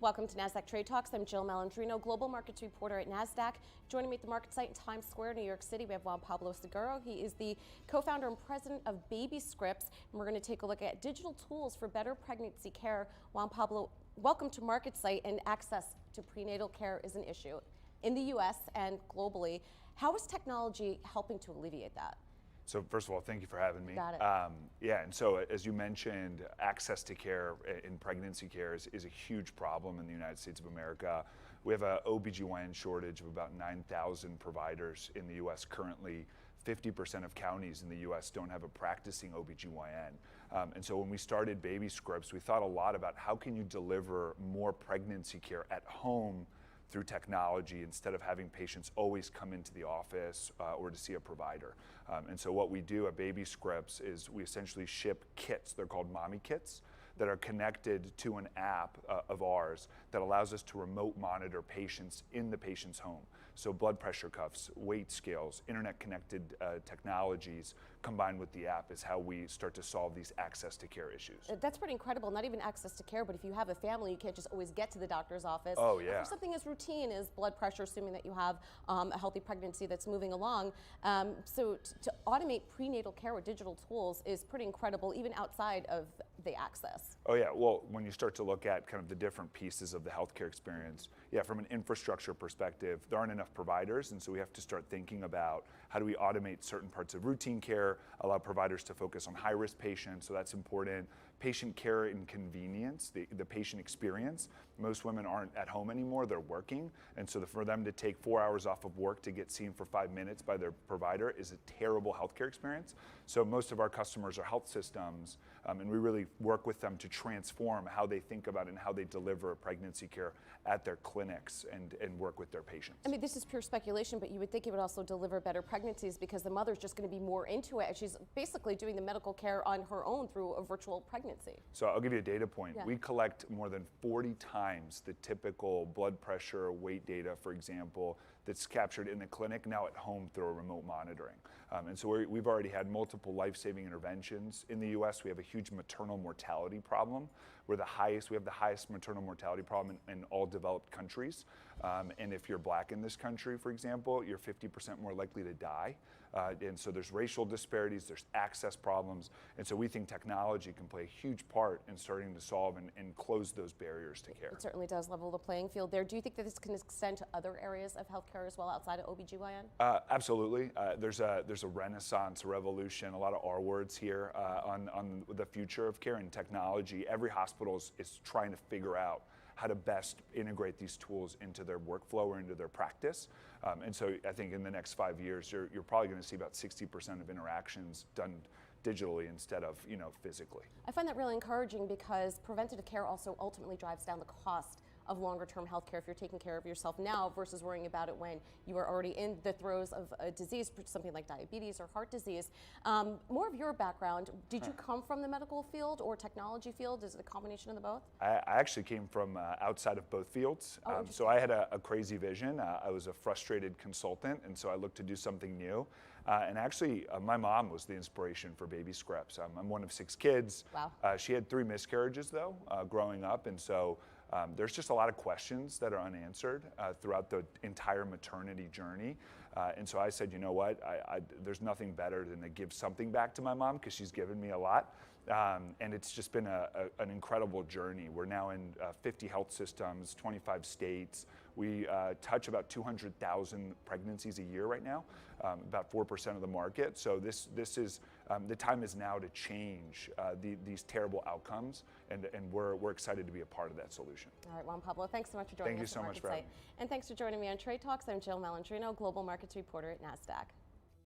Welcome to Nasdaq Trade Talks. I'm Jill Malandrino, global markets reporter at Nasdaq. Joining me at the market site in Times Square, New York City, we have Juan Pablo Segura. He is the co-founder and president of Babyscripts, and we're going to take a look at digital tools for better pregnancy care. Juan Pablo, welcome to Market Site, and access to prenatal care is an issue in the U.S. and globally. How is technology helping to alleviate that? So first of all, thank you for having me. Got it. Yeah, and so as you mentioned, access to care in pregnancy care is a huge problem in the United States of America. We have an OBGYN shortage of about 9,000 providers in the U.S. currently. 50% of counties in the U.S. don't have a practicing OBGYN. And so when we started Babyscripts, we thought a lot about how can you deliver more pregnancy care at home through technology instead of having patients always come into the office or to see a provider. And so what we do at Babyscripts is we essentially ship kits, they're called mommy kits, that are connected to an app of ours that allows us to remote monitor patients in the patient's home. So blood pressure cuffs, weight scales, internet connected technologies combined with the app is how we start to solve these access to care issues. That's pretty incredible. Not even access to care, but if you have a family, you can't just always get to the doctor's office. Oh yeah. For something as routine as blood pressure, assuming that you have a healthy pregnancy that's moving along. So to automate prenatal care with digital tools is pretty incredible, even outside of the access. Oh yeah, well, when you start to look at kind of the different pieces of the healthcare experience, yeah, from an infrastructure perspective, there aren't enough providers, and so we have to start thinking about how do we automate certain parts of routine care, allow providers to focus on high-risk patients, so that's important. Patient care and convenience, the patient experience. Most women aren't at home anymore, they're working, and so for them to take 4 hours off of work to get seen for 5 minutes by their provider is a terrible healthcare experience. So most of our customers are health systems, and we really work with them to transform how they think about it and how they deliver pregnancy care at their clinics and work with their patients. I mean, this is pure speculation, but you would think it would also deliver better pregnancies because the mother's just going to be more into it, and she's basically doing the medical care on her own through a virtual pregnancy. So I'll give you a data point. Yeah. We collect more than 40 times the typical blood pressure, weight data, for example, that's captured in the clinic now at home through a remote monitoring. And so we've already had multiple life-saving interventions. In the US, we have a huge maternal mortality problem. We have the highest maternal mortality problem in all developed countries. And if you're black in this country, for example, you're 50% more likely to die. And so there's racial disparities, there's access problems. And so we think technology can play a huge part in starting to solve and close those barriers to care. It certainly does level the playing field there. Do you think that this can extend to other areas of healthcare as well outside of OBGYN? Absolutely. There's a renaissance, a revolution, a lot of R words here on the future of care and technology. Every hospital is trying to figure out how to best integrate these tools into their workflow or into their practice. And so I think in the next 5 years, you're probably going to see about 60% of interactions done digitally instead of physically. I find that really encouraging because preventative care also ultimately drives down the cost of longer-term health care if you're taking care of yourself now versus worrying about it when you are already in the throes of a disease, something like diabetes or heart disease. More of your background, did you come from the medical field or technology field? Is it a combination of the both? I actually came from outside of both fields. So I had a crazy vision. I was a frustrated consultant, and so I looked to do something new. And actually, my mom was the inspiration for Babyscripts. I'm one of 6 kids. Wow. She had 3 miscarriages, though, growing up, and so there's just a lot of questions that are unanswered throughout the entire maternity journey. And so I said, you know what, there's nothing better than to give something back to my mom because she's given me a lot. And it's just been an incredible journey. We're now in 50 health systems, 25 states. We touch about 200,000 pregnancies a year right now, about 4% of the market. So this is, the time is now to change these terrible outcomes, and we're excited to be a part of that solution. All right, Juan Pablo, thanks so much for joining us. Thank you so much for having me. And thanks for joining me on Trade Talks. I'm Jill Malandrino, global markets reporter at Nasdaq.